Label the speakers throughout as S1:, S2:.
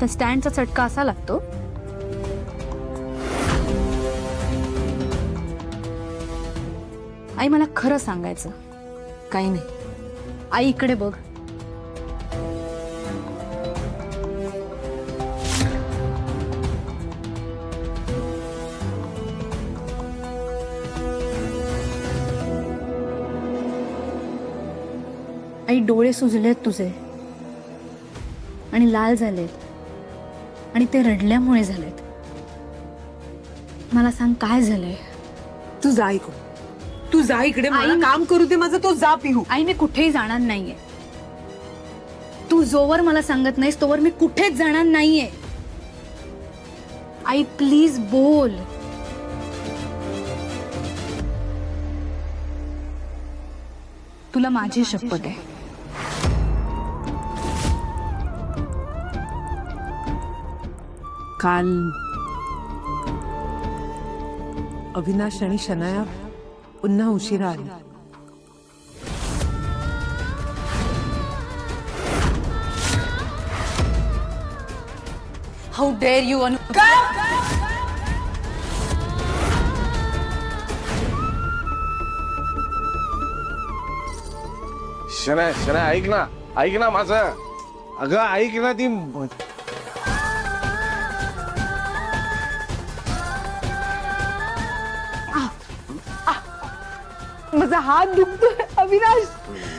S1: त्या स्टँडचा चटका असा लागतो. आई मला खरं सांगायचं.
S2: काही नाही.
S1: आई इकडे बघ. आई डोळे सुजलेत तुझे आणि लाल झालेत आणि ते रडल्यामुळे झालेत. मला सांग काय झालंय.
S2: तू जा इकडे. तू जा इकडे. मला
S1: आई-
S2: काम करू दे माझं. तो जा पिहू.
S1: आई मी कुठेही जाणार नाहीये. तू जोवर मला सांगत नाहीस तोवर मी कुठेच जाणार नाहीये. आई प्लीज बोल. तुला माझी शपथ आहे.
S2: काल अविनाश आणि शनाया पुन्हा उशिरा आले.
S1: हाऊ डेअर यू अनु.
S3: शनाय शनाय ऐक ना माझं. अगं ऐक ना ती.
S2: माझा हात दुखतोय अविनाश.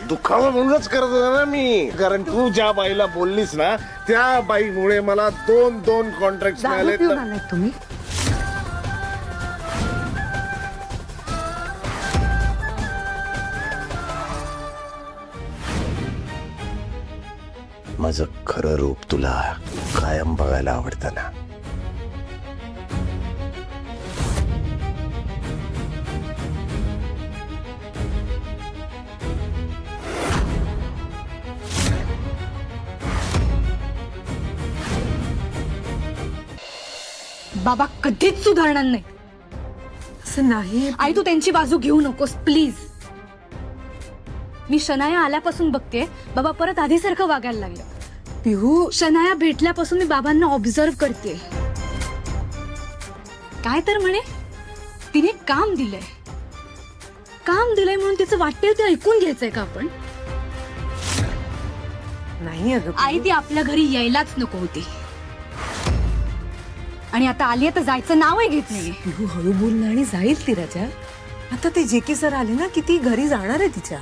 S3: दुखावं म्हणूनच करत होता ना मी. कारण तू ज्या बाईला बोललीस ना त्या बाईमुळे मला दोन कॉन्ट्रॅक्ट मिळाले.
S2: पिऊन आलाय तुम्ही.
S3: माझं खरं रूप तुला कायम बघायला आवडतं ना.
S1: बाबा कधीच सुधारणार नाही.
S2: असं नाही.
S1: आई तू त्यांची बाजू घेऊ नकोस प्लीज. मी शनाया आल्यापासून बघते बाबा परत आधीसारखं वागायला लागलं.
S2: पिहू.
S1: शनाया भेटल्यापासून मी बाबांना ऑब्झर्व करते. काय तर म्हणे तिने काम दिलंय म्हणून तिचं वाटतंय ते ऐकून घ्यायचंय का आपण.
S2: नाही अगं.
S1: आई ती आपल्या घरी यायलाच नको होती आणि आता आली तर जायचं नावही घेत नाहीये.
S2: पिहू हळू बोल ना आणि जाईल ती राजा. आता ते जे के सर आले ना की ती घरी जाणार आहे तिच्या.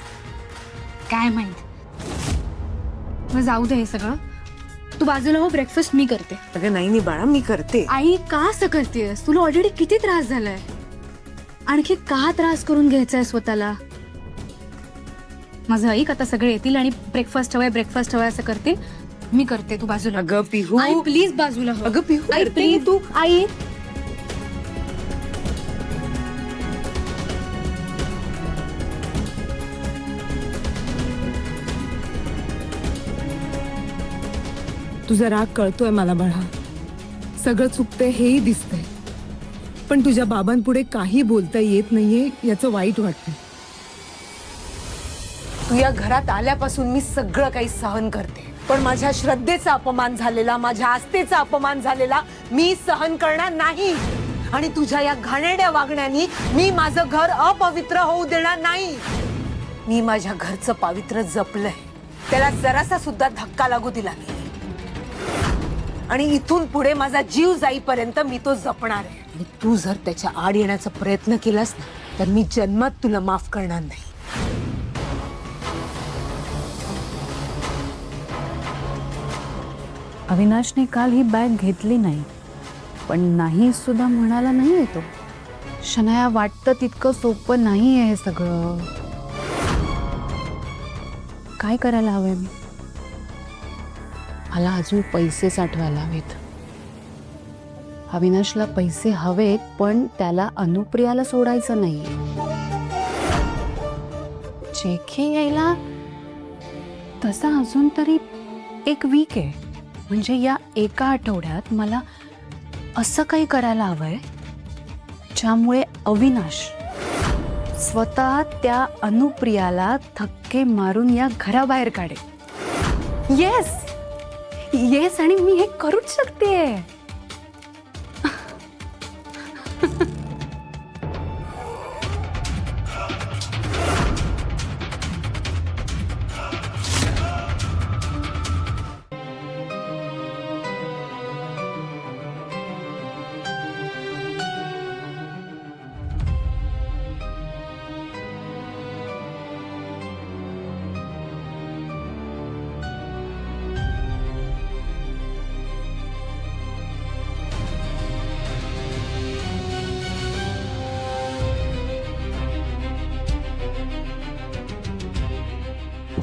S1: काय माहित. मग जाऊ दे हे सगळं. तू बाजूला हो. ब्रेकफास्ट मी करते.
S2: अगं नाही बाळा मी करते.
S1: आई का असं करतेस. तुला ऑलरेडी किती त्रास झालाय. आणखी का त्रास करून घ्यायचाय स्वतःला. माझं ऐक आता सगळे येतील आणि ब्रेकफास्ट हवंय असं करते. मी करते. तू बाजूला.
S2: अगं पिहू.
S1: आई प्लीज बाजूला हो.
S2: अगं पिहू
S1: आई
S2: करते
S1: प्लीज.
S2: तू.
S1: आई
S4: तुझा राग कळतोय मला बाळा. सगळं चुकतंय हेही दिसतंय. पण तुझ्या बाबांपुढे काही बोलता येत नाहीये याचं वाईट वाटतं.
S2: तू या घरात आल्यापासून मी सगळं काही सहन करते. पण माझ्या श्रद्धेचा अपमान झालेला, माझ्या आस्थेचा अपमान झालेला मी सहन करणार नाही. आणि तुझ्या या घाणेरड्या वागण्यानी मी माझं घर अपवित्र होऊ देणार नाही. मी माझ्या घरचं पावित्र्य जपलंय. त्याला जरासा सुद्धा धक्का लागू दिला नाही. आणि इथून पुढे माझा जीव जाईपर्यंत मी तो जपणार आहे. आणि तू जर त्याच्या आड येण्याचा प्रयत्न केलास ना तर मी जन्मात तुला माफ करणार नाही.
S5: अविनाशने काल ही बॅग घेतली नाही पण नाही सुद्धा म्हणाला नाही येतो. शनाया वाटतं तितकं सोपं नाही आहे हे सगळं. काय करायला हवंय मी. मला अजून पैसे साठवायला हवेत. अविनाशला पैसे हवेत पण त्याला अनुप्रियाला सोडायचं नाही. चेक यायला तसा अजून तरी 1 वीक आहे. म्हणजे या एका आठवड्यात मला असं काही करायला हवंय ज्यामुळे अविनाश स्वतः त्या अनुप्रियाला धक्के मारून या घराबाहेर काढेल. येस
S1: येस, आणि मी हे करूच शकते.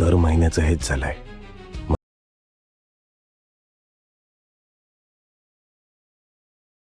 S3: दर महिन्याचं हेच झालंय.